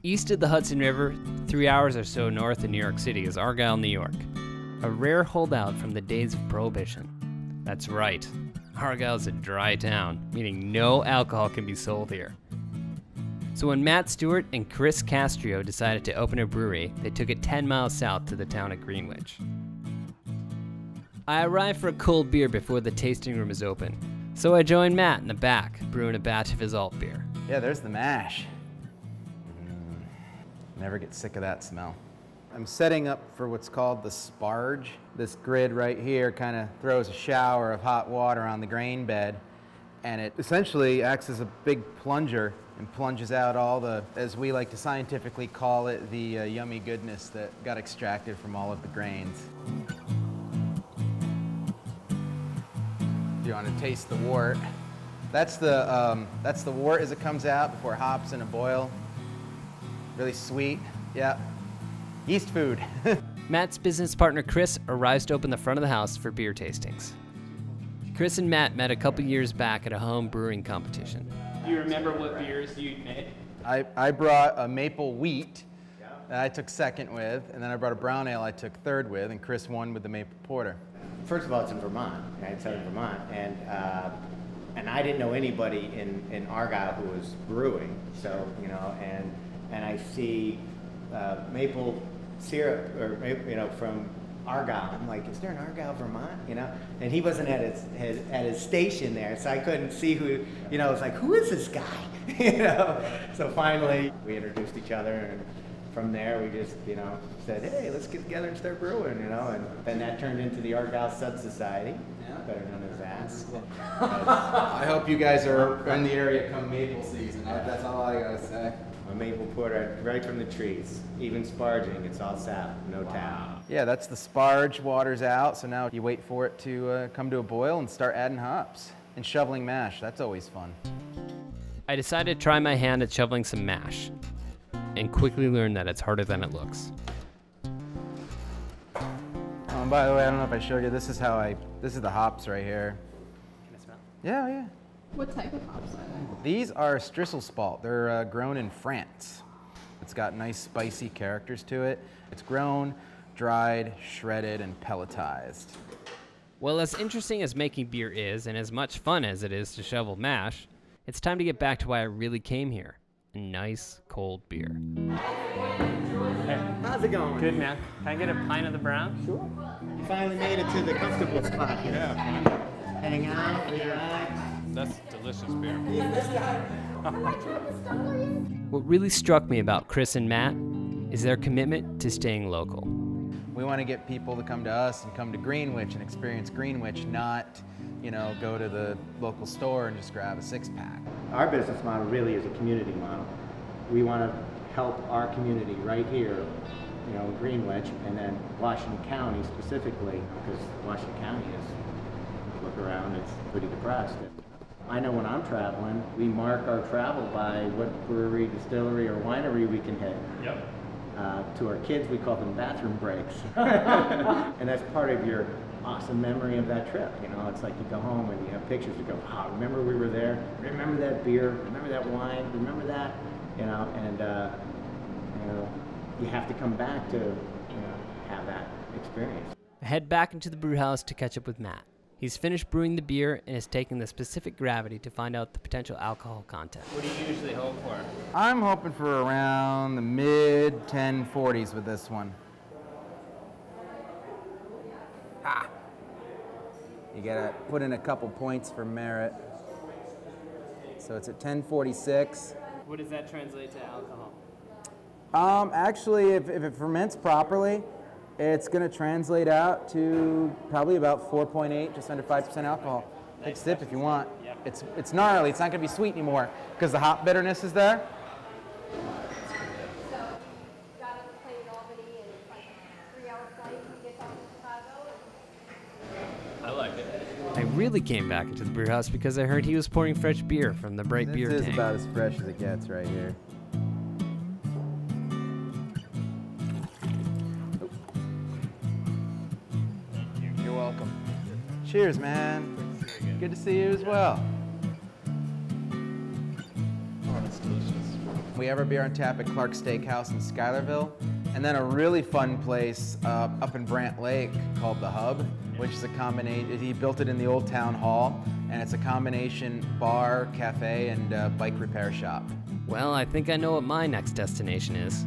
East of the Hudson River, 3 hours or so north of New York City, is Argyle, New York, a rare holdout from the days of Prohibition. That's right, Argyle is a dry town, meaning no alcohol can be sold here. So when Matt Stewart and Chris Castro decided to open a brewery, they took it 10 miles south to the town of Greenwich. I arrived for a cold beer before the tasting room is open, so I joined Matt in the back, brewing a batch of his alt beer. Yeah, there's the mash. Never get sick of that smell. I'm setting up for what's called the sparge. This grid right here kind of throws a shower of hot water on the grain bed, and it essentially acts as a big plunger and plunges out all the, as we like to scientifically call it, the yummy goodness that got extracted from all of the grains. You want to taste the wort. That's the wort as it comes out before it hops in a boil. Really sweet, yeah. Yeast food. Matt's business partner Chris arrives to open the front of the house for beer tastings. Chris and Matt met a couple years back at a home brewing competition. Do you remember what beers you made? I brought a maple wheat that I took second with, and then I brought a brown ale I took third with, and Chris won with the maple porter. First of all, it's in Vermont, right? It's out in Vermont, and I didn't know anybody in Argyle who was brewing, so, you know, and I see maple syrup, or you know, from Argyle. I'm like, is there an Argyle, Vermont? You know, and he wasn't at his station there, so I couldn't see who. You know, I was like, who is this guy? You know. So finally, we introduced each other, and from there we just, you know, said, hey, let's get together and start brewing. You know, and then that turned into the Argyle Sub Society, better known as ASS. I hope you guys are in the area come maple season. That's all I gotta say. A maple porter right from the trees. Even sparging, it's all sap, no tap. Yeah, that's the sparge, water's out, so now you wait for it to come to a boil and start adding hops. And shoveling mash, that's always fun. I decided to try my hand at shoveling some mash, and quickly learned that it's harder than it looks. Oh, and by the way, I don't know if I showed you, this is the hops right here. Can I smell? Yeah, yeah. What type of hops are they? These are Strisselspalt. They're grown in France. It's got nice spicy characters to it. It's grown, dried, shredded, and pelletized. Well, as interesting as making beer is, and as much fun as it is to shovel mash, it's time to get back to why I really came here. A nice, cold beer. Hey, how's it going? Good, man. Can I get a pint of the brown? Sure. You finally made it to the comfortable spot here. Yeah. Hang out, relax. That's delicious beer. What really struck me about Chris and Matt is their commitment to staying local. We want to get people to come to us and come to Greenwich and experience Greenwich, not, you know, go to the local store and just grab a six-pack. Our business model really is a community model. We want to help our community right here, you know, Greenwich, and then Washington County specifically, because Washington County is, look around, it's pretty depressed. I know when I'm traveling, we mark our travel by what brewery, distillery, or winery we can hit. Yep. To our kids, we call them bathroom breaks. And that's part of your awesome memory of that trip. You know, it's like you go home and you have pictures to go, wow, remember we were there? Remember that beer? Remember that wine? Remember that? You know, and you know, you have to come back to, you know, have that experience. I head back into the brew house to catch up with Matt. He's finished brewing the beer and is taking the specific gravity to find out the potential alcohol content. What do you usually hope for? I'm hoping for around the mid 1040s with this one. Ah! You gotta put in a couple points for merit. So it's at 1046. What does that translate to alcohol? Actually, if it ferments properly, it's going to translate out to probably about 4.8, just under 5% alcohol. Take a sip if you want. Yep. It's gnarly. It's not going to be sweet anymore because the hop bitterness is there. I like it. I really came back into the brew house because I heard he was pouring fresh beer from the bright beer This is tank. about as fresh as it gets right here. You're welcome. Cheers, man. Good to see you as well. Oh, that's delicious. We have our beer on tap at Clark's Steakhouse in Schuylerville. And then a really fun place up in Brant Lake called The Hub, which is a combination, he built it in the old town hall, and it's a combination bar, cafe, and bike repair shop. Well, I think I know what my next destination is.